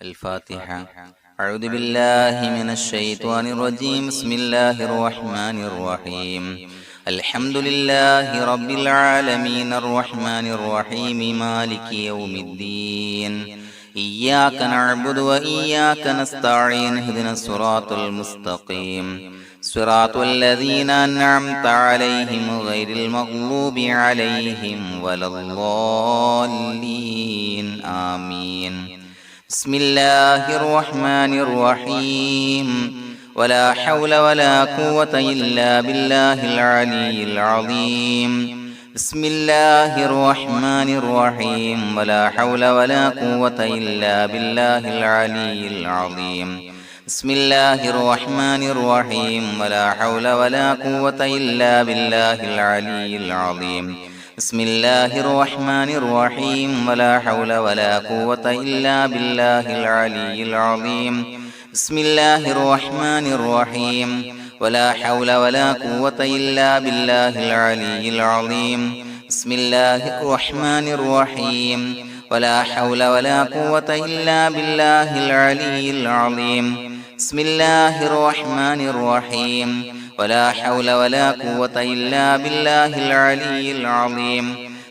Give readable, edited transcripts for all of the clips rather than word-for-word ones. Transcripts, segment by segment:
الفاتحة. أعوذ بالله من الشيطان الرجيم. بسم الله الرحمن الرحيم. الحمد لله رب العالمين الرحمن الرحيم مالك يوم الدين. إياك نعبد وإياك نستعين. اهدنا الصراط المستقيم صراط الذين أنعمت عليهم غير المغضوب عليهم ولا الضالين. آمين. بسم الله الرحمن الرحيم. ولا حول ولا قوة إلا بالله العلي العظيم. بسم الله الرحمن الرحيم. ولا حول ولا قوة إلا بالله العلي العظيم. بسم الله الرحمن الرحيم. ولا حول ولا قوة إلا بالله العلي العظيم. بسم الله الرحمن الرحيم. ولا حول ولا قوة إلا بالله العلي العظيم. بسم الله الرحمن الرحيم. ولا حول ولا قوة إلا بالله العلي العظيم. بسم الله الرحمن الرحيم. ولا حول ولا قوة إلا بالله العلي العظيم. بسم الله الرحمن الرحيم. ولا حول ولا قوة إلا بالله العلي العظيم.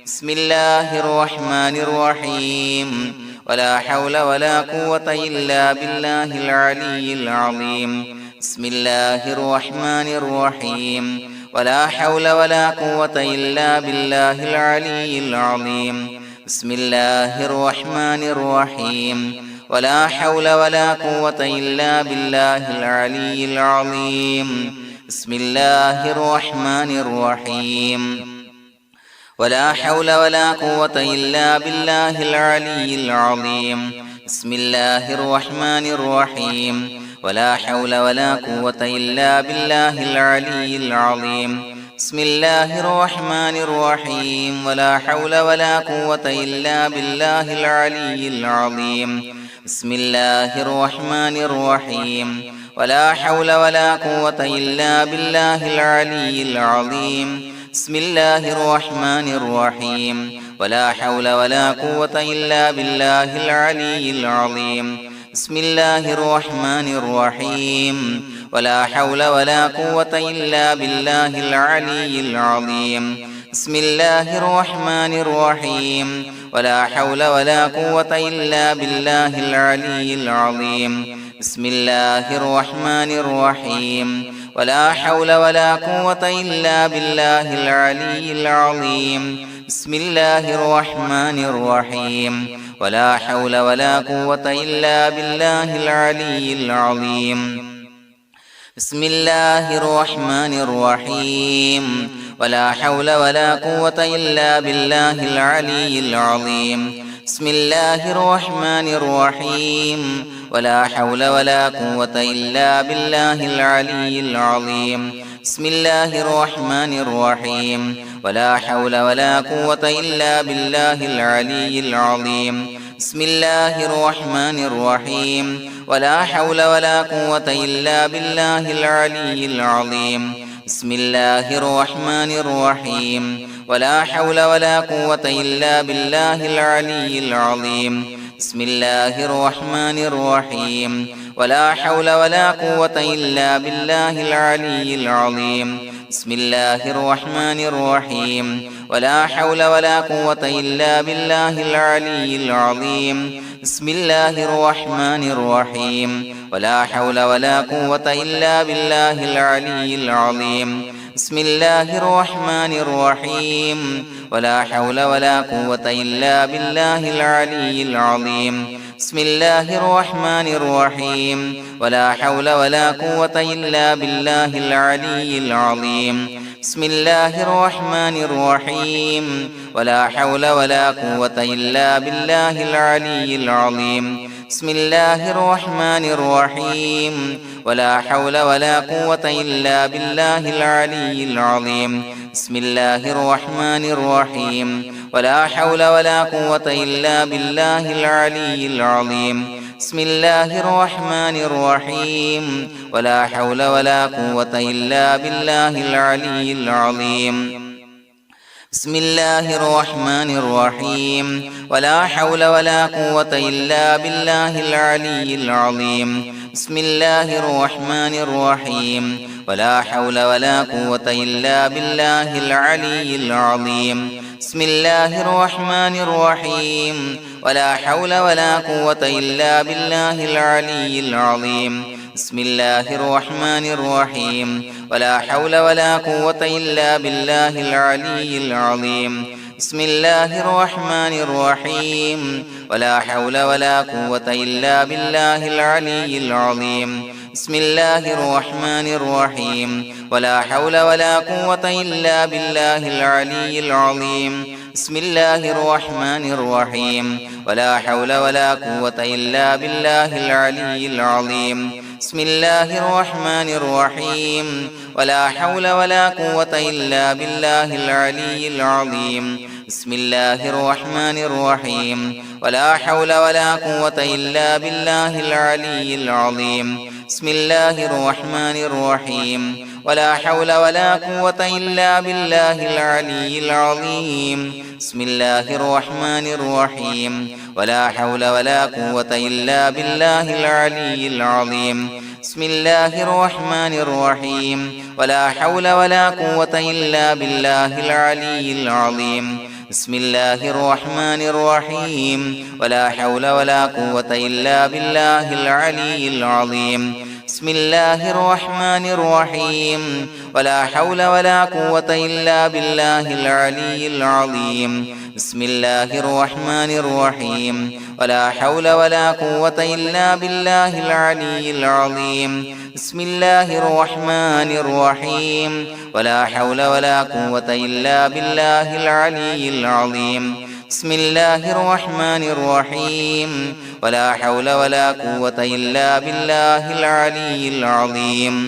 بسم الله الرحمن الرحيم. ولا حول ولا قوة إلا بالله العلي العظيم. بسم الله الرحمن الرحيم. ولا حول ولا قوة إلا بالله العلي العظيم. بسم الله الرحمن الرحيم. ولا حول ولا قوة إلا بالله العلي العظيم. بسم الله الرحمن الرحيم. ولا حول ولا قوة إلا بالله العلي العظيم. بسم الله الرحمن الرحيم. ولا حول ولا قوة إلا بالله العلي العظيم. بسم الله الرحمن الرحيم. ولا حول ولا قوة إلا بالله العلي العظيم. بسم الله الرحمن الرحيم. ولا حول ولا قوة إلا بالله العلي العظيم. بسم الله الرحمن الرحيم. ولا حول ولا قوة إلا بالله العلي العظيم. بسم الله الرحمن الرحيم. ولا حول ولا قوة إلا بالله العلي العظيم. بسم الله الرحمن الرحيم. ولا حول ولا قوة إلا بالله العلي العظيم. بسم الله الرحمن الرحيم. ولا حول ولا قوة إلا بالله العلي العظيم. بسم الله الرحمن الرحيم. ولا حول ولا قوة إلا بالله العلي العظيم. بسم الله الرحمن الرحيم. ولا حول ولا قوة إلا بالله العلي العظيم. بسم الله الرحمن الرحيم. ولا حول ولا قوة إلا بالله العلي العظيم. بسم الله الرحمن الرحيم. ولا حول ولا قوة إلا بالله العلي العظيم. بسم الله الرحمن الرحيم. ولا حول ولا قوة إلا بالله العلي العظيم. بسم الله الرحمن الرحيم. ولا حول ولا قوة إلا بالله العلي العظيم. بسم الله الرحمن الرحيم. ولا حول ولا قوة إلا بالله العلي العظيم. بسم الله الرحمن الرحيم. ولا حول ولا قوة إلا بالله العلي العظيم. بسم الله الرحمن الرحيم. ولا حول ولا قوة إلا بالله العلي العظيم. بسم الله الرحمن الرحيم. ولا حول ولا قوة إلا بالله العلي العظيم. بسم الله الرحمن الرحيم. ولا حول ولا قوة إلا بالله العلي العظيم. بسم الله الرحمن الرحيم. ولا حول ولا قوة إلا بالله العلي العظيم. بسم الله الرحمن الرحيم. ولا حول ولا قوة إلا بالله العلي العظيم. بسم الله الرحمن الرحيم. ولا حول ولا قوة إلا بالله العلي العظيم. بسم الله الرحمن الرحيم. ولا حول ولا قوة إلا بالله العلي العظيم. بسم الله الرحمن الرحيم ولا حول ولا قوة إلا بالله العلي العظيم بسم الله الرحمن الرحيم ولا حول ولا قوة إلا بالله العلي العظيم بسم الله الرحمن الرحيم ولا حول ولا قوة إلا بالله العلي العظيم بسم الله الرحمن الرحيم ولا حول ولا قوة إلا بالله العلي العظيم بسم الله الرحمن الرحيم ولا حول ولا قوة إلا بالله العلي العظيم بسم الله الرحمن الرحيم ولا حول ولا قوة إلا بالله العلي العظيم بسم الله الرحمن الرحيم ولا حول ولا قوة إلا بالله العلي العظيم بسم الله الرحمن الرحيم ولا حول ولا قوة إلا بالله العلي العظيم بسم الله الرحمن الرحيم ولا حول ولا قوة إلا بالله العلي العظيم بسم الله الرحمن الرحيم ولا حول ولا قوة إلا بالله العلي العظيم بسم الله الرحمن الرحيم ولا حول ولا قوة إلا بالله العلي العظيم بسم الله الرحمن الرحيم ولا حول ولا قوة إلا بالله العلي العظيم بسم الله الرحمن الرحيم ولا حول ولا قوة إلا بالله العلي العظيم بسم الله الرحمن الرحيم ولا حول ولا قوة إلا بالله العلي العظيم بسم الله الرحمن الرحيم ولا حول ولا قوة إلا بالله العلي العظيم بسم الله الرحمن الرحيم ولا حول ولا قوة إلا بالله العلي العظيم بسم الله الرحمن الرحيم ولا حول ولا قوة إلا بالله العلي العظيم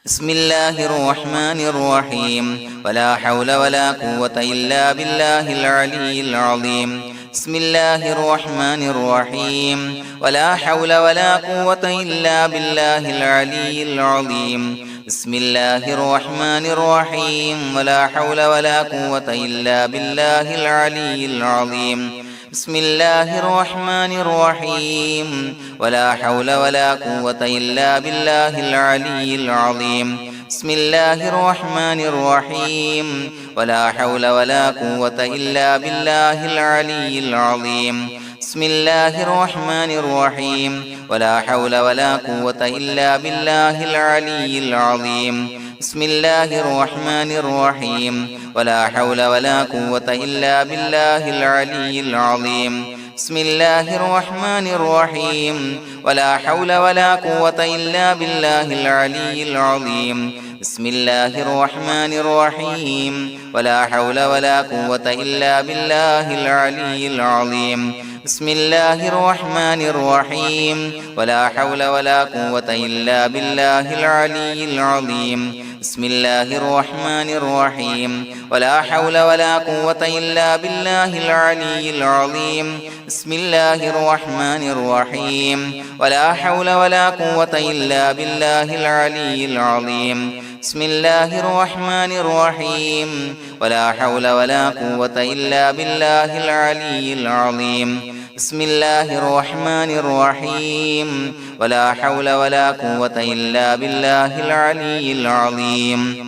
بسم الله الرحمن الرحيم ولا حول ولا قوة إلا بالله العلي العظيم بسم الله الرحمن الرحيم ولا حول ولا قوة إلا بالله العلي العظيم بسم الله الرحمن الرحيم ولا حول ولا قوة إلا بالله العلي العظيم بسم الله الرحمن الرحيم ولا حول ولا قوة إلا بالله العلي العظيم بسم الله الرحمن الرحيم ولا حول ولا قوة إلا بالله العلي العظيم بسم الله الرحمن الرحيم ولا حول ولا قوة إلا بالله العلي العظيم بسم الله الرحمن الرحيم ولا حول ولا قوة إلا بالله العلي العظيم بسم الله الرحمن الرحيم ولا حول ولا قوة إلا بالله العلي العظيم بسم الله الرحمن الرحيم ولا حول ولا قوة إلا بالله العلي العظيم بسم الله الرحمن الرحيم ولا حول ولا قوة إلا بالله العلي العظيم بسم الله الرحمن الرحيم ولا حول ولا قوة إلا بالله العلي العظيم بسم الله الرحمن الرحيم ولا حول ولا قوة إلا بالله العلي العظيم بسم الله الرحمن الرحيم ولا حول ولا قوة إلا بالله العلي العظيم بسم الله الرحمن الرحيم ولا حول ولا قوة إلا بالله العلي العظيم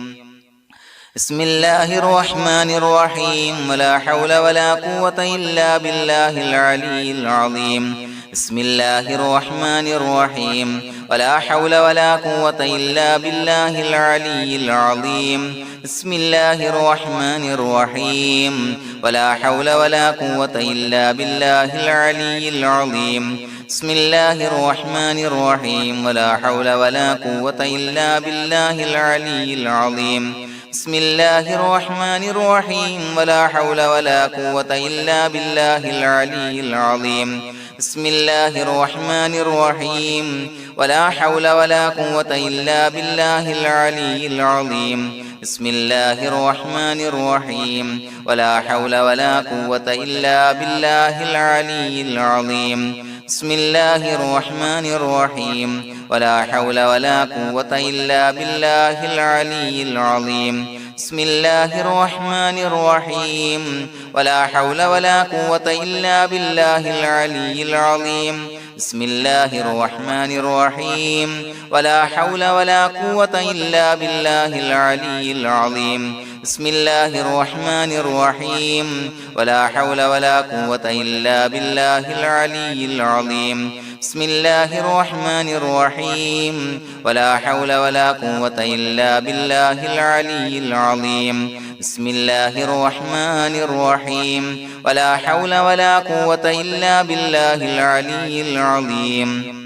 بسم الله الرحمن الرحيم ولا حول ولا قوة إلا بالله العلي العظيم بسم الله الرحمن الرحيم ولا حول ولا قوة إلا بالله العلي العظيم بسم الله الرحمن الرحيم ولا حول ولا قوة إلا بالله العلي العظيم بسم الله الرحمن الرحيم ولا حول ولا قوة إلا بالله العلي العظيم بسم الله الرحمن الرحيم ولا حول ولا قوة إلا بالله العلي العظيم بسم الله الرحمن الرحيم ولا حول ولا قوة إلا بالله العلي العظيم بسم الله الرحمن الرحيم ولا حول ولا قوة إلا بالله العلي العظيم بسم الله الرحمن الرحيم ولا حول ولا قوة إلا بالله العلي العظيم بسم الله الرحمن الرحيم ولا حول ولا قوة إلا بالله العلي العظيم بسم الله الرحمن الرحيم ولا حول ولا قوة إلا بالله العلي العظيم بسم الله الرحمن الرحيم ولا حول ولا قوة إلا بالله العلي العظيم بسم الله الرحمن الرحيم ولا حول ولا قوة إلا بالله العلي العظيم بسم الله الرحمن الرحيم ولا حول ولا قوة إلا بالله العلي العظيم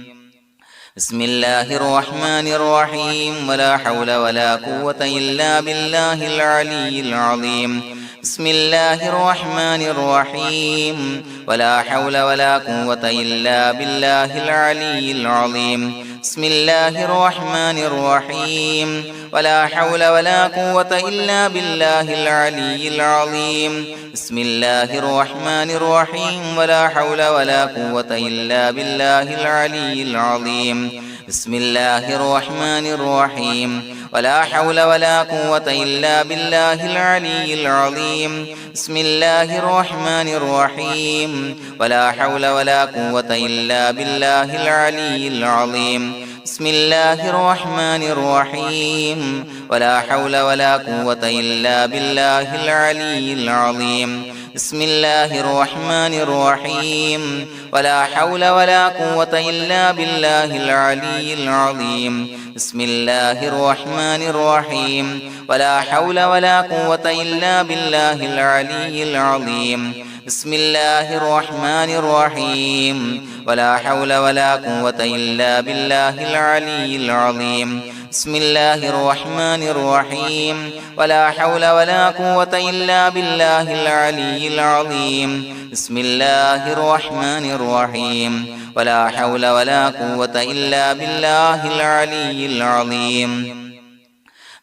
بسم الله الرحمن الرحيم ولا حول ولا قوة إلا بالله العلي العظيم بسم الله الرحمن الرحيم ولا حول ولا قوة إلا بالله العلي العظيم بسم الله الرحمن الرحيم ولا حول ولا قوة إلا بالله العلي العظيم بسم الله الرحمن الرحيم ولا حول ولا قوة إلا بالله العلي العظيم بسم الله الرحمن الرحيم ولا حول ولا قوة إلا بالله العلي العظيم بسم الله الرحمن الرحيم ولا حول ولا قوة إلا بالله العلي العظيم بسم الله الرحمن الرحيم ولا حول ولا قوة إلا بالله العلي العظيم بسم الله الرحمن الرحيم ولا حول ولا قوة إلا بالله العلي العظيم بسم الله الرحمن الرحيم ولا حول ولا قوة إلا بالله العلي العظيم بسم الله الرحمن الرحيم ولا حول ولا قوة إلا بالله العلي العظيم بسم الله الرحمن الرحيم ولا حول ولا قوة إلا بالله العلي العظيم بسم الله الرحمن الرحيم ولا حول ولا قوة إلا بالله العلي العظيم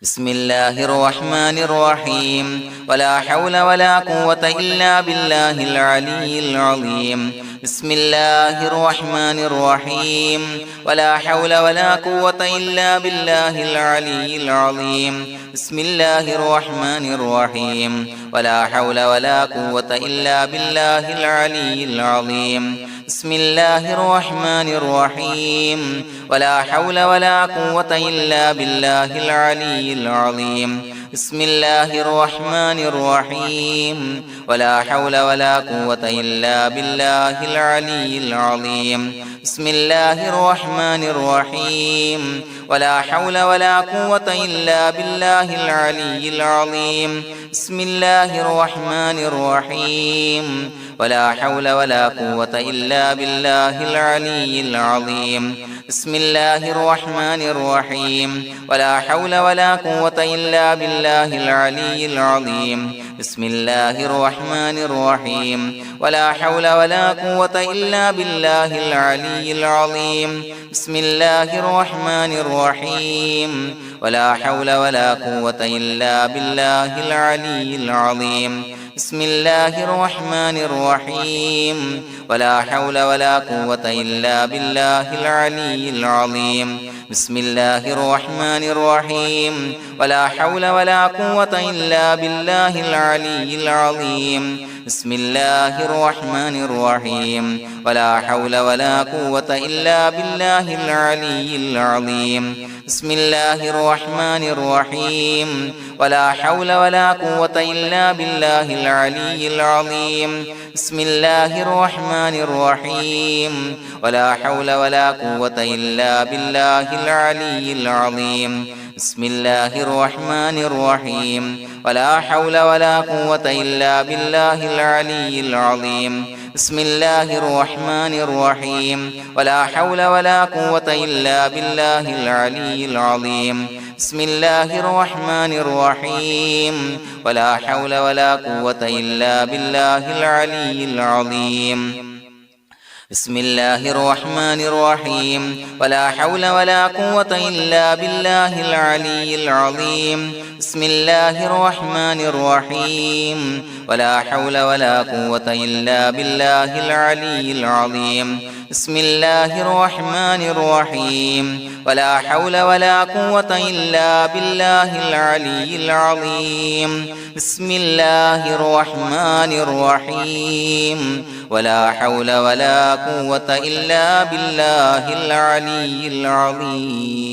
بسم الله الرحمن الرحيم ولا حول ولا قوة إلا بالله العلي العظيم بسم الله الرحمن الرحيم ولا حول ولا قوة إلا بالله العلي العظيم بسم الله الرحمن الرحيم ولا حول ولا قوة إلا بالله العلي العظيم بسم الله الرحمن الرحيم ولا حول ولا قوة إلا بالله العلي العظيم بسم الله الرحمن الرحيم ولا حول ولا قوة إلا بالله العلي العظيم بسم الله الرحمن الرحيم ولا حول ولا قوة إلا بالله العلي العظيم بسم الله الرحمن الرحيم ولا حول ولا قوة إلا بالله العلي العظيم بسم الله الرحمن الرحيم ولا حول ولا قوة إلا بالله العلي العظيم بسم الله الرحمن الرحيم ولا حول ولا قوة إلا بالله العلي العظيم بسم الله الرحمن الرحيم ولا حول ولا قوة إلا بالله العلي العظيم بسم الله الرحمن الرحيم ولا حول ولا قوة إلا بالله العلي العظيم بسم الله الرحمن الرحيم ولا حول ولا قوة إلا بالله العلي العظيم بسم الله الرحمن الرحيم ولا حول ولا قوة إلا بالله العلي العظيم بسم الله الرحمن الرحيم ولا حول ولا قوة إلا بالله العلي العظيم بسم الله الرحمن الرحيم ولا حول ولا قوة إلا بالله العلي العظيم بسم الله الرحمن الرحيم ولا حول ولا قوة إلا بالله العلي العظيم بسم الله الرحمن الرحيم ولا حول ولا قوة إلا بالله العلي العظيم بسم الله الرحمن الرحيم ولا حول ولا قوة إلا بالله العلي العظيم بسم الله الرحمن الرحيم ولا حول ولا قوة إلا بالله العلي العظيم بسم الله الرحمن الرحيم ولا حول ولا قوة إلا بالله العلي العظيم بسم الله الرحمن الرحيم ولا حول ولا قوة إلا بالله العلي العظيم بسم الله الرحمن الرحيم ولا حول ولا قوة إلا بالله العلي العظيم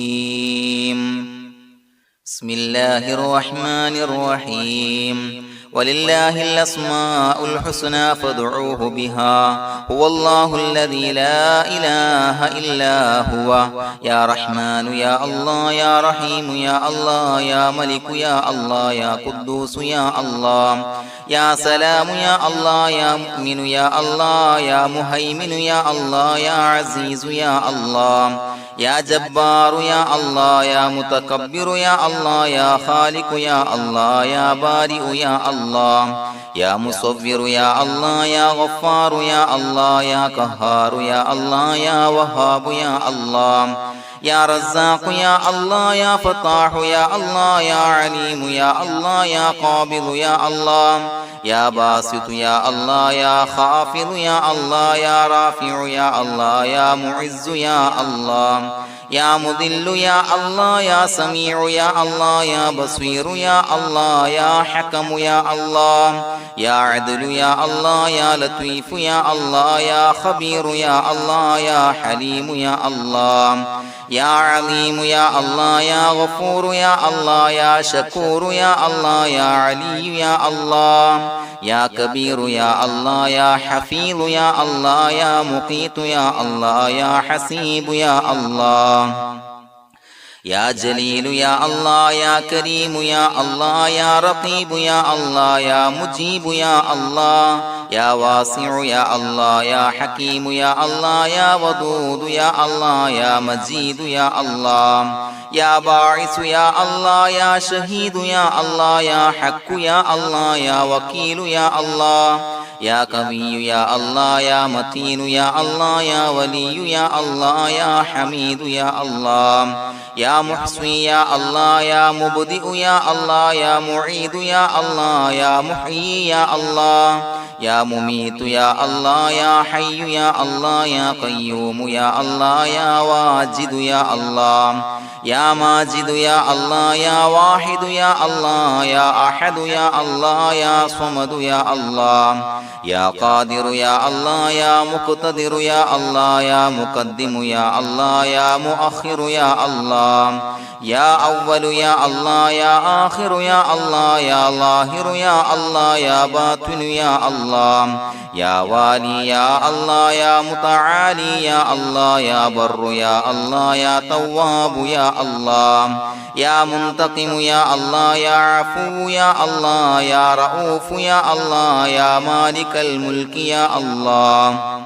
بسم الله الرحمن الرحيم ولله الأسماء الحسنى فادعوه بها هو الله الذي لا إله إلا هو يا رحمن يا الله يا رحيم يا الله يا ملك يا الله يا قدوس يا الله يا سلام يا الله يا مؤمن يا الله يا مهيمن يا الله يا عزيز يا الله يا جبار يا الله يا متكبر يا الله يا خالق يا الله يا بارئ يا الله يا مصور يا الله يا غفار يا الله يا قهار يا الله يا وهاب يا الله يا رزاق يا الله يا فتاح يا الله يا عليم يا الله يا قابض يا الله يا باسط يا الله يا خافض يا الله يا رافع يا الله يا معز يا الله يا مذل يا الله يا سميع يا الله يا بصير يا الله يا حكم يا الله يا عدل يا الله يا لطيف يا الله يا خبير يا الله يا حليم يا الله يا عليم يا الله يا غفور يا الله يا شكور يا الله يا علي يا الله يا كبير يا الله يا حفيظ يا الله يا مقيت يا الله يا حسيب يا الله يا جليل يا الله يا كريم يا الله يا رقيب يا الله يا مجيب يا الله يا واسع يا الله يا حكيم يا الله يا ودود يا الله يا مجيد يا الله يا باعث يا الله يا شهيد يا الله يا حق يا الله يا وكيل يا الله يا قوي يا الله يا متين يا الله يا ولي يا الله يا حميد يا الله يا محصي يا الله يا مبدئ يا الله يا معيد يا الله يا محيي يا الله يا مميت يا الله يا حي يا الله يا قيوم يا الله يا واجد يا الله يا ماجد يا الله يا واحد يا الله يا أحد يا الله يا صمد يا الله يا قادر يا الله يا مقتدر يا الله يا مقدم يا الله يا مؤخر يا الله يا أول يا الله يا آخر يا الله يا ظاهر يا الله يا باطن يا الله يا والي يا الله يا متعالي يا الله يا بر يا الله يا تواب يا الله يا منتقم يا الله يا عفو يا الله يا رؤوف يا الله يا مالك الملك يا الله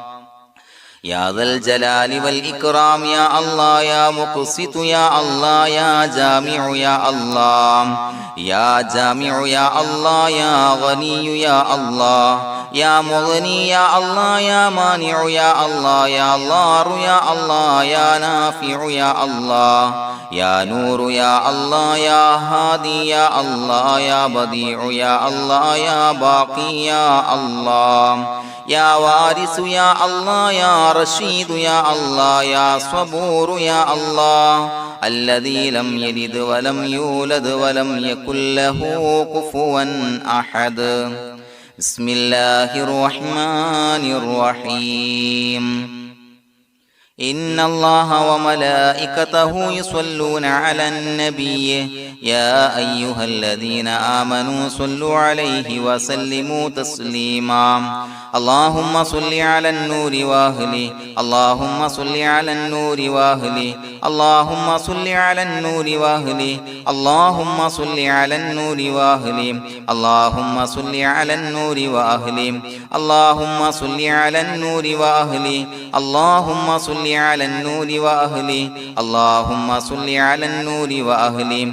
يا ذا الجلال والإكرام يا الله يا مقسط يا الله يا جامع يا الله يا جامع يا الله يا غني يا الله يا مغني يا الله يا مانع يا الله يا ضار يا الله يا نافع يا الله يا نور يا الله يا هادي يا الله يا بديع يا الله يا باقي يا الله يا وارث يا الله يا رشيد يا الله يا صبور يا الله الذي لم يلد ولم يولد ولم يكن له كفوا أحد بسم الله الرحمن الرحيم إن الله وملائكته يصلون على النبي يا أيها الذين آمنوا صلوا عليه وسلموا تسليما اللهم صل على النور وأهله اللهم صل على النور وأهله اللهم صل على النور وأهله اللهم صل على النور وأهله اللهم صل على النور وأهله اللهم صل على النور وأهله اللهم صل على النور وأهله اللهم صل على النور وأهله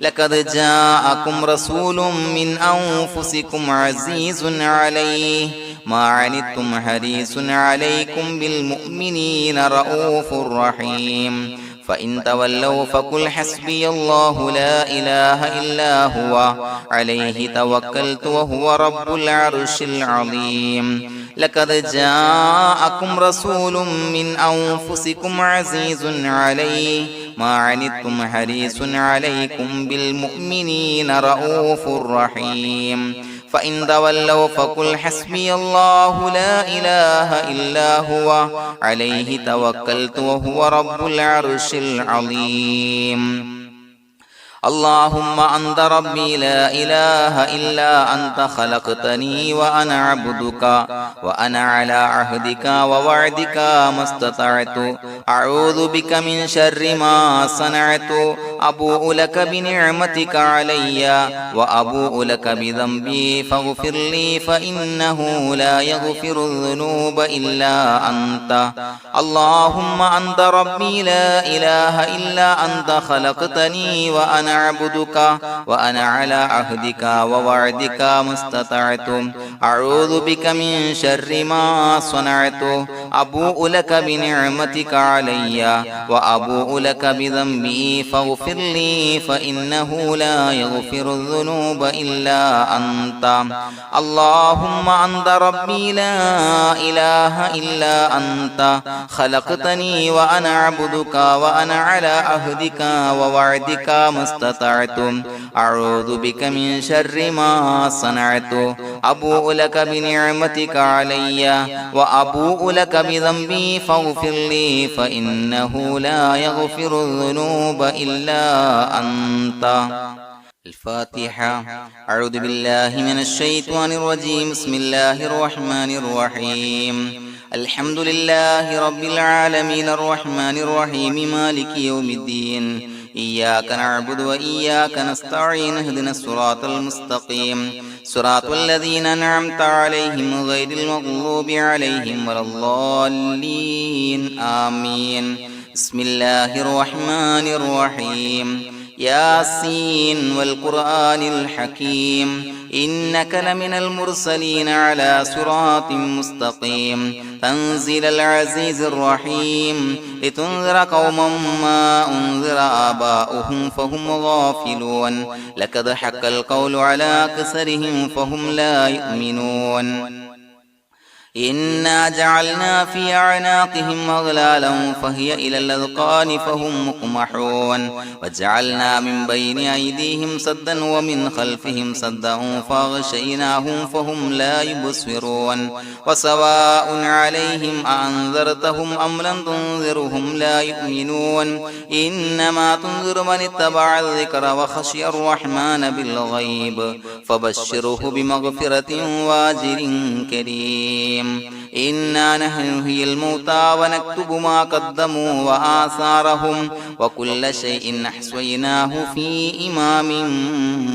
لقد جاءكم رسول من أنفسكم عزيز عليه ما عنتم حريص عليكم بالمؤمنين رؤوف رحيم فإن تولوا فقل حسبي الله لا إله إلا هو عليه توكلت وهو رب العرش العظيم لقد جاءكم رسول من أنفسكم عزيز عليه ما عنتم حريص عليكم بالمؤمنين رؤوف رحيم فإن تولوا فقل حسبي الله لا إله إلا هو عليه توكلت وهو رب العرش العظيم اللهم أنت ربي لا إله إلا أنت خلقتني وأنا عبدك وأنا على عهدك ووعدك ما استطعت أعوذ بك من شر ما صنعت أبوء لك بنعمتك علي وأبوء لك بذنبي فاغفر لي فإنه لا يغفر الذنوب إلا أنت اللهم أنت ربي لا إله إلا أنت خلقتني وأنا عبدك وأنا على عهدك ووعدك ما استطعت أعوذ بك من شر ما صنعت أبوء لك بنعمتك علي وأبوء لك بذنبي فاغفر لي فإنه لا يغفر الذنوب إلا أنت اللهم أنت ربي لا إله إلا أنت خلقتني وأنا عبدك وأنا على عهدك ووعدك ما استطعت أعوذ بك من شر ما صنعت أبوء لك بنعمتك علي وأبوء لك بذنبي فاغفر لي فإنه لا يغفر الذنوب إلا أنت الفاتحة أعوذ بالله من الشيطان الرجيم بسم الله الرحمن الرحيم الحمد لله رب العالمين الرحمن الرحيم مالك يوم الدين إياك نعبد وإياك نستعين اهدنا الصراط المستقيم صراط الذين أنعمت عليهم غير المغضوب عليهم ولا الضالين آمين بسم الله الرحمن الرحيم ياسين والقرآن الحكيم إنك لمن المرسلين على صراط مستقيم تنزيل العزيز الرحيم لتنذر قوما ما أنذر آباؤهم فهم غافلون لقد حق القول على أكثرهم فهم لا يؤمنون إنا جعلنا في أعناقهم أغلالا فهي إلى الأذقان فهم مقمحون وجعلنا من بين أيديهم سدا ومن خلفهم سدا فأغشيناهم فهم لا يبصرون وسواء عليهم أأنذرتهم أم لم تنذرهم لا يؤمنون إنما تنذر من اتبع الذكر وخشي الرحمن بالغيب فبشره بمغفرة وأجر كريم إنا نحن نحيي الموتى ونكتب ما قدموا وآثارهم وكل شيء أحصيناه في إمام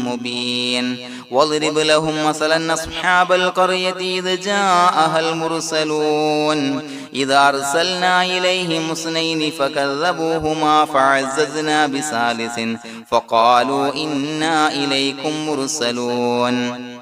مبين واضرب لهم مثلا أصحاب القرية إذ جاءها المرسلون إذا أرسلنا إليهم اثنين فكذبوهما فعززنا بثالث فقالوا إنا إليكم مرسلون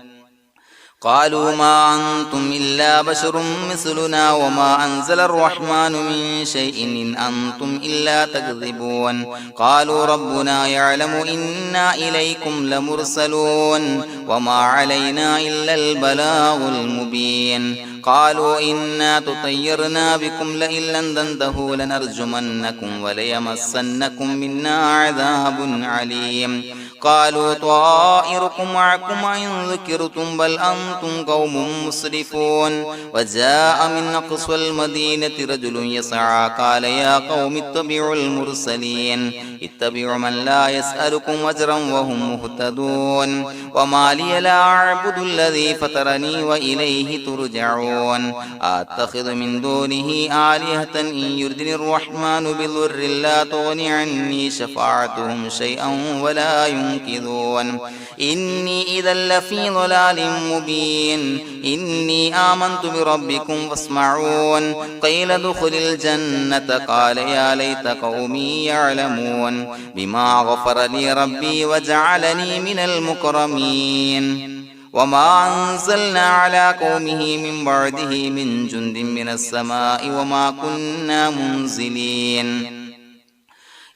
قالوا ما أنتم إلا بشر مثلنا وما أنزل الرحمن من شيء إن أنتم إلا تكذبون قالوا ربنا يعلم إنا إليكم لمرسلون وما علينا إلا البلاغ المبين قالوا إنا تطيرنا بكم لئن لم تنتهوا لنرجمنكم وليمسنكم منا عذاب عليم قالوا طائركم معكم إن ذكرتم بل أنتم قوم مسرفون وجاء من أقصى المدينة رجل يسعى قال يا قوم اتبعوا المرسلين اتبعوا من لا يسألكم أجرا وهم مهتدون وما لي لا أعبد الذي فطرني وإليه ترجعون يسمعون أتخذ من دونه آلهة إن يردني الرحمن بضر لا تغن عني شفاعتهم شيئا ولا ينقذون إني إذا لفي ضلال مبين إني آمنت بربكم فاسمعون قيل ادخل الجنة قال يا ليت قومي يعلمون بما غفر لي ربي وجعلني من المكرمين وما أنزلنا على قومه من بعده من جند من السماء وما كنا منزلين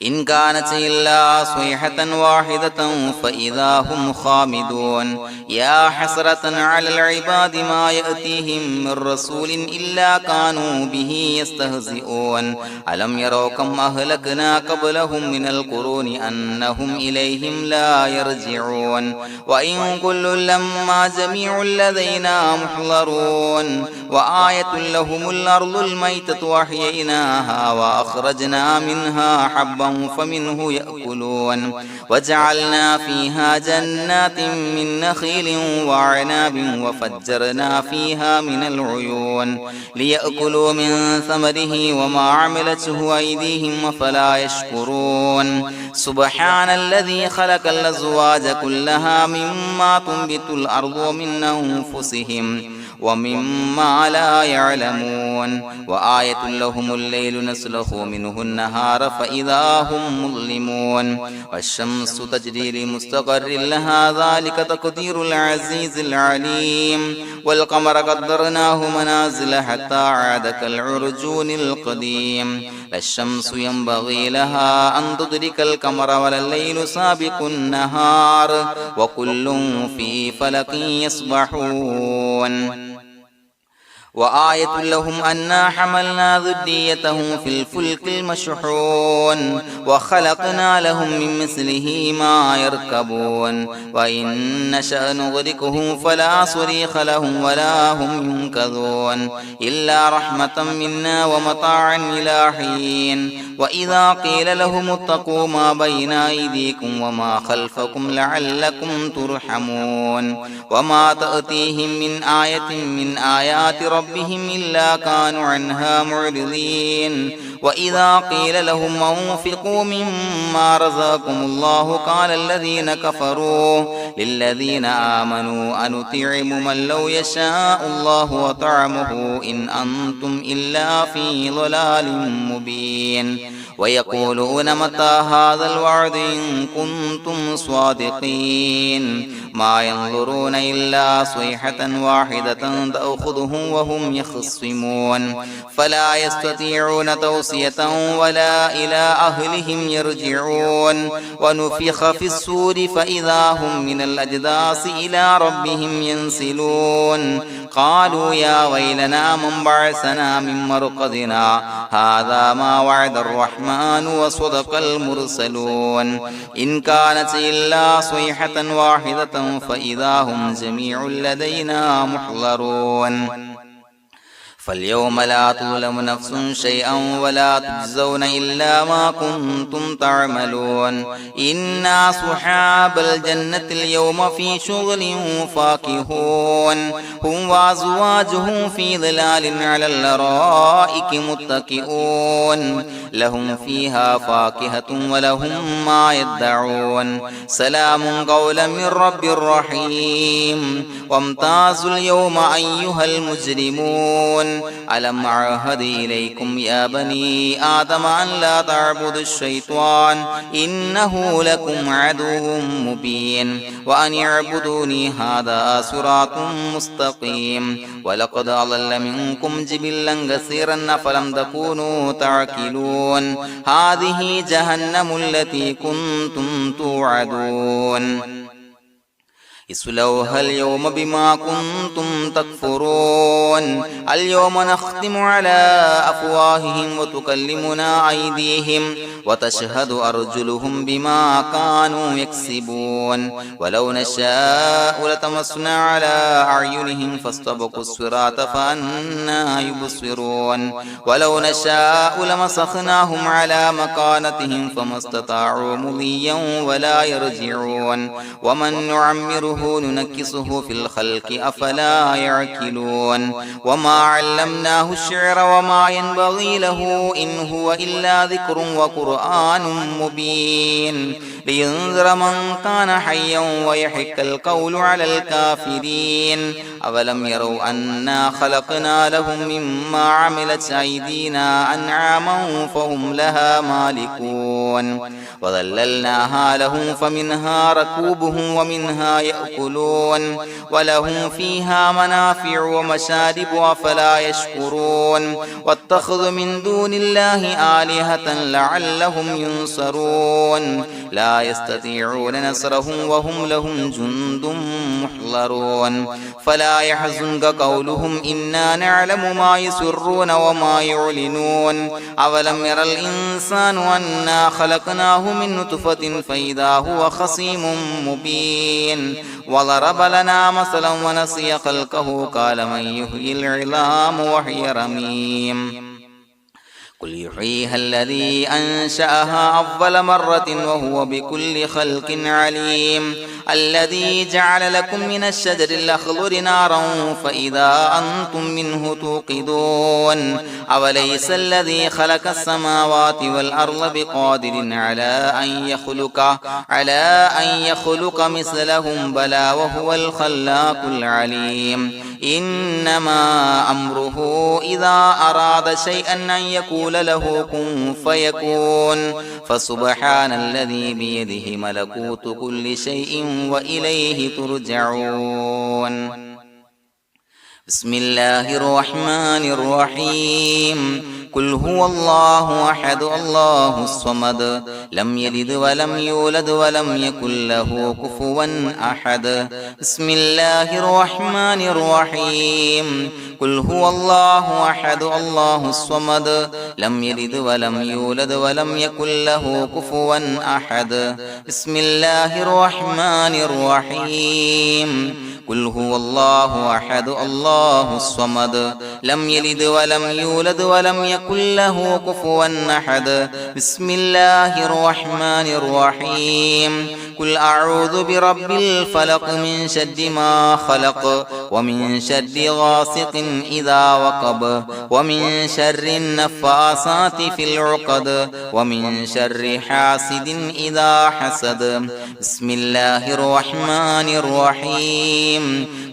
إن كانت إلا صيحة واحدة فإذا هم خامدون يا حسرة على العباد ما يأتيهم من رسول إلا كانوا به يستهزئون ألم يروا كم أهلكنا قبلهم من القرون أنهم إليهم لا يرجعون وإن كل لما جميع لدينا محضرون وآية لهم الأرض الميتة وأحييناها وأخرجنا منها حبا فمنه يأكلون وجعلنا فيها جنات من نخيل وعناب وفجرنا فيها من العيون ليأكلوا من ثمره وما عملته أيديهم فلا يشكرون سبحان الذي خلق الأزواج كلها مما تنبت الأرض ومن أنفسهم ومما لا يعلمون وآية لهم الليل نسلخ منه النهار فإذا هم مظلمون والشمس تجري لمستقر لها ذلك تقدير العزيز العليم والقمر قدرناه منازل حتى عاد كالعرجون القديم لا الشمس ينبغي لها أن تدرك القمر ولا الليل سابق النهار وكل في فلك يسبحون وآية لهم أنا حملنا ذريتهم في الفلك المشحون وخلقنا لهم من مثله ما يركبون وإن نشأ نغرقهم فلا صريخ لهم ولا هم ينقذون إلا رحمة منا ومتاعا إلى حين وإذا قيل لهم اتقوا ما بين أيديكم وما خلفكم لعلكم ترحمون وما تأتيهم من آية من آيات ربهم إلا كانوا عنها معرضين وإذا قيل لهم أنفقوا مما رزقكم الله قال الذين كفروا للذين آمنوا أنطعم من لو يشاء الله وطعمه إن أنتم إلا في ضلال مبين ويقولون متى هذا الوعد إن كنتم صادقين ما ينظرون إلا صيحة واحدة تأخذهم وهم يخصمون فلا يستطيعون توصية ولا إلى أهلهم يرجعون ونفخ في الصور فإذا هم من الأجداث إلى ربهم ينسلون قالوا يا ويلنا من بعثنا من مرقدنا هذا ما وعد الرحمن وصدق المرسلون إن كانت إلا صيحة واحدة فإذا هم جميع لدينا محضرون فاليوم لا تظلم نفس شيئا ولا تجزون إلا ما كنتم تعملون إنا أصحاب الجنة اليوم في شغل فاكهون هم وأزواجهم في ظلال على الأرائك متكئون لهم فيها فاكهة ولهم ما يدعون سلام قولا من رب رحيم وامتازوا اليوم أيها المجرمون ألم أعهد إليكم يا بني آدم أن لا تعبدوا الشيطان إنه لكم عدو مبين وأن اعبدوني هذا صراط مستقيم ولقد أضل منكم جبلا كثيرا فلم تكونوا تعقلون هذه جهنم التي كنتم توعدون اصلوها اليوم بما كنتم تكفرون اليوم نختم على أفواههم وتكلمنا أيديهم وتشهد أرجلهم بما كانوا يكسبون ولو نشاء لطمسنا على أعينهم فاستبقوا الصراط فأنى يبصرون ولو نشاء لمسخناهم على مكانتهم فما استطاعوا مضيا ولا يرجعون ومن نعمره ننكسه في الخلق أفلا يعقلون وما علمناه الشعر وما ينبغي له إن هو إلا ذكر وقرآن مبين لينذر من كان حيا ويحق القول على الكافرين أولم يروا أنا خلقنا لهم مما عملت أيدينا أنعاما فهم لها مالكون وظللناها لهم فمنها ركوبهم ومنها يأكلون ولهم فيها منافع ومشارب أفلا يشكرون واتخذوا من دون الله آلهة لعلهم ينصرون لا يستطيعون نصرهم وهم لهم جند محضرون فلا يحزنك قولهم إنا نعلم ما يسرون وما يعلنون أولم ير الإنسان أنا خلقناه من نطفة فإذا هو خصيم مبين وضرب لنا مثلا ونسي خلقه قال من يحيي العظام وهي رميم قل يحييها الذي أنشأها أول مرة وهو بكل خلق عليم الذي جعل لكم من الشجر الأخضر نارا فإذا أنتم منه توقدون أوليس الذي خلق السماوات والأرض بقادر على أن يخلق مثلهم بلى وهو الخلاق العليم إنما أمره إذا أراد شيئا أن يقول له كن فيكون فسبحان الذي بيده ملكوت كل شيء وإليه ترجعون بسم الله الرحمن الرحيم قل هو الله أحد الله الصمد لم يلد ولم يولد ولم يكن له كفوا أحد بسم الله الرحمن الرحيم قل هو الله أحد الله الصمد لم يلد ولم يولد ولم يكن له كفوا أحد بسم الله الرحمن الرحيم قل هو الله أحد الله الصمد لم يلد ولم يولد ولم يكن له كفوا أحد بسم الله الرحمن الرحيم قل أعوذ برب الفلق من شر ما خلق ومن شر غاسق إذا وقب ومن شر النفاثات في العقد ومن شر حاسد إذا حسد بسم الله الرحمن الرحيم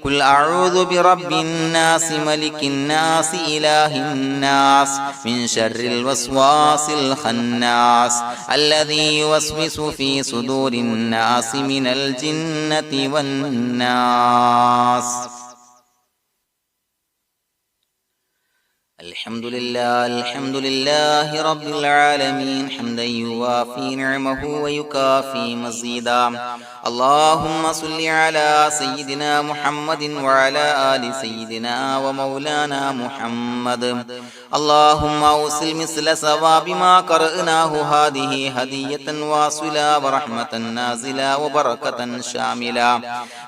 قل أعوذ برب الناس ملك الناس إله الناس من شر الوسواس الخناس الذي يوسوس في صدور الناس من الجنة والناس الحمد لله رب العالمين حمدا يوافي نعمه ويكافي مزيدا اللهم صل على سيدنا محمد وعلى آل سيدنا ومولانا محمد اللهم أوصل مثل ثواب ما قرأناه هذه هدية واصلة ورحمة نازلة وبركة شاملة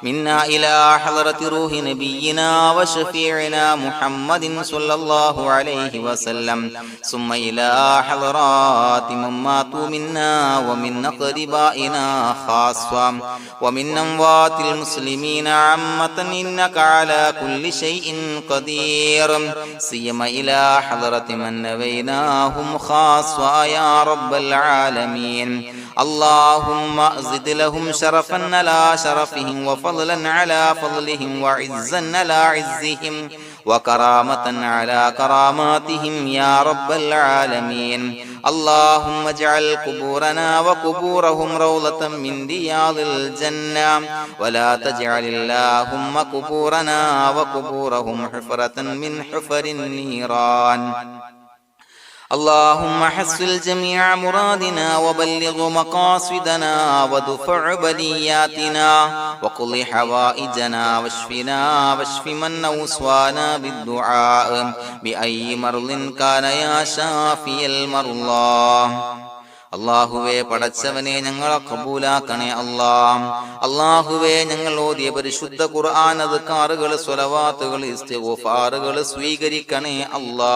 منا إلى حضرة روح نبينا وشفيعنا محمد صلى الله عليه وسلم ثم إلى حضرات من ماتوا منا ومن أقربائنا خاصة ومن أموات المسلمين عامة إنك على كل شيء قدير سيما إلى حضرة من نبيناهم خاصة يا رب العالمين اللهم زد لهم شرفا على شرفهم وفضلا على فضلهم وعزا على عزهم وكرامة على كراماتهم يا رب العالمين اللهم اجعل قبورنا وقبورهم روضة من رياض الجنة ولا تجعل اللهم قبورنا وقبورهم حفرة من حفر النيران اللهم حصل جميع مرادنا وبلغ مقاصدنا وادفع بلياتنا وقض حوائجنا واشف من أوصانا بالدعاء بأي مرض كان يا شافي المرضى. അള്ളാഹുവേ, പടച്ചവനെ ഞങ്ങളെ കബൂലാക്കണേ അല്ലാ. അള്ളാഹുവേ, ഞങ്ങൾ ഓതിയ പരിശുദ്ധ ഖുർആൻ, അദ്കാറുകൾ, സ്വലവാത്തുകൾ, ഇസ്തിഗ്ഫാറുകൾ സ്വീകരിക്കണേ അല്ലാ.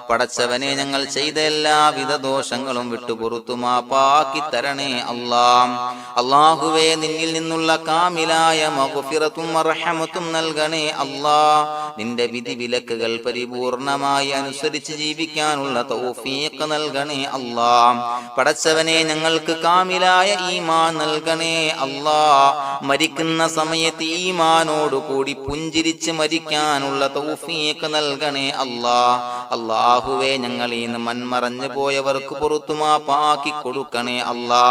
പടച്ചവനെ, ഞങ്ങൾ ചെയ്ത എല്ലാവിധ ദോഷങ്ങളും വിട്ടുപുറത്തു മാപ്പാക്കി തരണേ അല്ലാ. അള്ളാഹുവേ, നിന്നിൽ നിന്നുള്ള കാമിലായ മഗ്ഫിറത്തും റഹ്മത്തും നൽകണേ അല്ലാ. നിന്റെ വിധി വിലക്കുകൾ പരിപൂർണമായി അനുസരിച്ച് ജീവിക്കാനുള്ള തൗഫീഖ് നൽകണേ അല്ലാ. പടച്ചവനെ, ഞങ്ങൾക്ക് കാമിലായ ഈമാൻ നൽകണേ അല്ലാ. മരിക്കുന്ന സമയത്ത് ഈമാനോട് കൂടി പുഞ്ചിരിച്ച് മരിക്കാനുള്ള തൗഫീഖ് നൽകണേ അല്ലാ. അല്ലാഹുവേ, ഞങ്ങളീന്ന് മൺമറഞ്ഞു പോയവർക്ക് പുറത്തു മാപ്പാക്കി കൊടുക്കണേ അല്ലാ.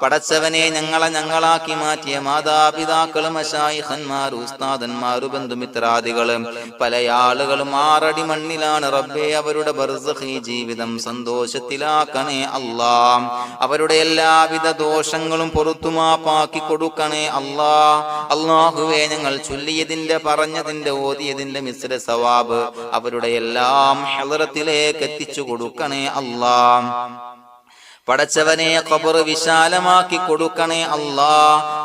പടച്ചവനെ, ഞങ്ങളാക്കി മാറ്റിയ മാതാപിതാക്കളും മശായിഖന്മാരും ഉസ്താദന്മാരും ബന്ധുമിത്രാദികളും പല ആളുകളും 6 അടി മണ്ണിലാണ് റബ്ബേ. അവരുടെ ബർസഖി ജീവിതം സന്തോഷത്തിലാക്കണേ അല്ലാ. അവരുടെ എല്ലാവിധ ദോഷങ്ങളും പുറത്തുമാപ്പാക്കി കൊടുക്കണേ അല്ലാ. അല്ലാഹുവേ, ഞങ്ങൾ ചൊല്ലിയതിന്റെ, പറഞ്ഞതിന്റെ, ഓതിയതിന്റെ മിശ്ര സവാബ് അവരുടെ എല്ലാം ഹളറത്തിലേക്ക് എത്തിച്ചു കൊടുക്കണേ അല്ലാ. പടച്ചവനെ, ഖബർ വിശാലമാക്കി കൊടുക്കണേ അല്ലാ.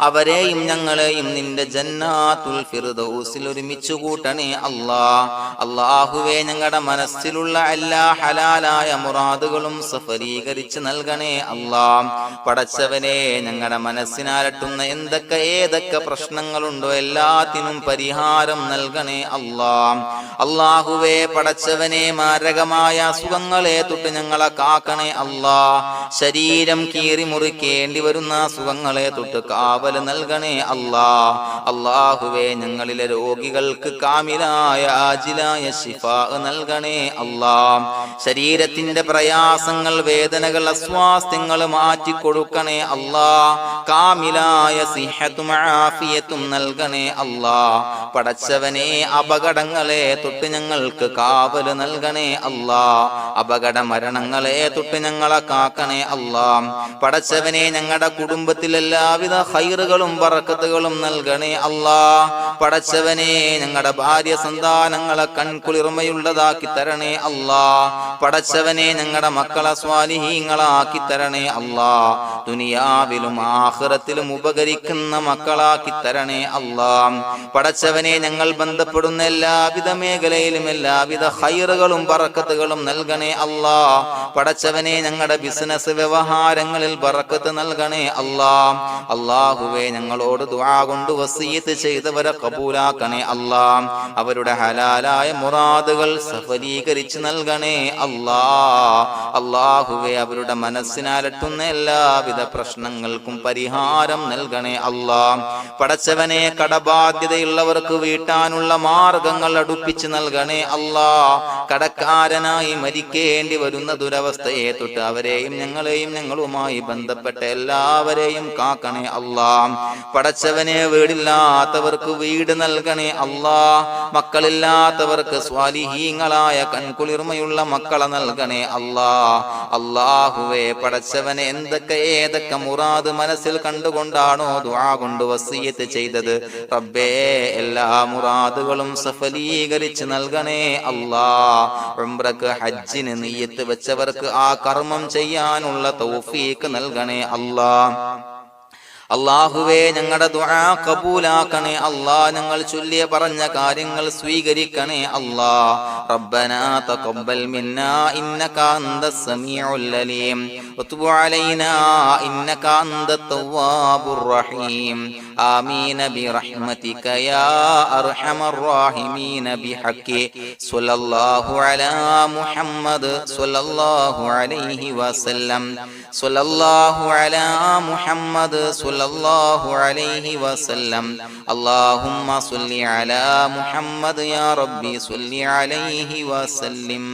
അവരെയും ഞങ്ങളെയും നിന്റെ ജന്നാത്തുൽ ഫിർദൗസിൽ ഒരുമിച്ച് കൂട്ടണേ അല്ലാ. അല്ലാഹുവേ, ഞങ്ങളുടെ മനസ്സിലുള്ള എല്ലാ ഹലാലായ മുറാദുകളും സഫലീകരിച്ച് നൽകണേ അല്ലാ. പടച്ചവനെ, ഞങ്ങളുടെ മനസ്സിനാലട്ടുന്ന ഏതൊക്കെ പ്രശ്നങ്ങളുണ്ടോ എല്ലാത്തിനും പരിഹാരം നൽകണേ അല്ലാ. അല്ലാഹുവേ, പടച്ചവനെ, മാരകമായ അസുഖങ്ങളെ തൊട്ട് ഞങ്ങളെ കാക്കണേ അല്ലാ. ശരീരം കീറി മുറിക്കേണ്ടി വരുന്ന അസുഖങ്ങളെ തൊട്ട് കാവല് നൽകണേ അല്ലാ. അല്ലാഹുവേ, ഞങ്ങളിലെ രോഗികൾക്ക് കാമിലായ ആജിലായ ശിഫാ നൽകണേ അല്ലാ. ശരീരത്തിന്റെ പ്രയാസങ്ങൾ, വേദനകൾ, അസ്വാസ്ഥ്യങ്ങൾ മാറ്റി കൊടുക്കണേ അല്ലാ. കാമിലായ സിഹത്തും ആഫിയത്തും നൽകണേ അല്ലാ. പടച്ചവനെ, അപകടങ്ങളെ തൊട്ട് ഞങ്ങൾക്ക് കാവല് നൽകണേ അല്ലാ. അപകട മരണങ്ങളെ തൊട്ട് ഞങ്ങളെ കാക്കണേ അല്ലാ. പടച്ചവനെ, ഞങ്ങളുടെ കുടുംബത്തിൽ എല്ലാവിധ ഖൈറുകളും ബറക്കത്തുകളും നൽകണേ അല്ലാ. പടച്ചവനെ, ഞങ്ങളുടെ ഭാര്യ സന്താനങ്ങളെ കൺകുളിർമയുള്ളതാക്കി തരണേ അല്ലാ. പടച്ചവനെ, ഞങ്ങളുടെ മക്കളെ സ്വാലിഹീങ്ങളാക്കി തരണേ അല്ലാ. ദുനിയാവിലും ആഖിറത്തിലും ഉപകരിക്കുന്ന മക്കളാക്കി തരണേ അല്ലാ. പടച്ചവനെ, ഞങ്ങൾ ബന്ധപ്പെടുന്ന എല്ലാവിധ മേഖലയിലും എല്ലാവിധ ഖൈറുകളും ബറക്കത്തുകളും നൽകണേ അല്ലാ. പടച്ചവനെ, ഞങ്ങളുടെ ബിസിനസ് വ്യവഹാരങ്ങളിൽ ബറക്കത്ത് നൽകണേ അല്ലാ. അല്ലാഹുവേ, ഞങ്ങളോട് ദുആ കൊണ്ട് വസിയത്ത് ചെയ്തവരെ കബൂലാക്കണേ അല്ലാ. അവരുടെ ഹലാലായ മുറാദുകൾ സഫലീകരിച്ച് നൽകണേ അല്ലാ. അല്ലാഹുവേ, അവരുടെ മനസ്സിനാലട്ടുന്ന എല്ലാവിധ പ്രശ്നങ്ങൾക്കും പരിഹാരം നൽകണേ അല്ലാ. പടച്ചവനെ, കടബാധ്യതയുള്ളവർക്ക് വീട്ടാനുള്ള മാർഗങ്ങൾ അടുപ്പിച്ച് നൽകണേ അല്ലാ. കടക്കാരനായി മരിക്കേണ്ടി വരുന്ന ദുരവസ്ഥയെ തൊട്ട് അവരെയും ഞങ്ങളെയും ഞങ്ങളുമായി ബന്ധപ്പെട്ട എല്ലാവരെയും കാക്കണേ അല്ലാ. പടച്ചവനെ, വീടില്ലാത്തവർക്ക് വീട് നൽകണേ അല്ലാ. മക്കളില്ലാത്തവർക്ക് സ്വാലിഹീങ്ങളായ കൺകുളിർമയുള്ള മക്കളെ നൽകണേ അല്ലാ. അല്ലാഹുവേ, പടച്ചവനെ, ഏതൊക്കെ മുറാദ് മനസ്സിൽ കണ്ടുകൊണ്ടാണോ ദുആ കൊണ്ട് വസിയത്ത് ചെയ്തത് റബ്ബേ, എല്ലാ മുറാദുകളും സഫലീകരിച്ച് നൽകണേ അല്ലാ. ഉംറക്ക്, ഹജ്ജിന് നിയ്യത്ത് വെച്ചവർക്ക് ആ കർമ്മം ചെയ്യാനുള്ള തൗഫീഖ് നൽകണേ അല്ലാ. അല്ലാഹുവേ, ഞങ്ങളുടെ ദുആ കബൂലാക്കണേ അല്ലാ. ഞങ്ങൾ ചൊല്ലിയ പറഞ്ഞ കാര്യങ്ങൾ സ്വീകരിക്കണേ അല്ലാ. റബ്ബനാ തഖബ്ബൽ മിന്നാ ഇന്നക അന്തസ് സമീഉൽ അലീം വതുബ് അലൈനാ ഇന്നക അന്തത് തവ്വാബുർ റഹീം. ആമീൻ ബിറഹ്മതിക യാ അർഹമർ റഹീമീൻ ബിഹഖി സ്വല്ലല്ലാഹു അലാ മുഹമ്മദ് സ്വല്ലല്ലാഹു അലൈഹി വസല്ലം. സ്വല്ലല്ലാഹു അലാ മുഹമ്മദ് സ്വല്ലല്ലാഹു അലൈഹി വസല്ലം. അല്ലാഹുമ്മ സ്വല്ലി അലാ മുഹമ്മദ് യാ റബ്ബി സ്വല്ലി അലൈഹി വസല്ലം.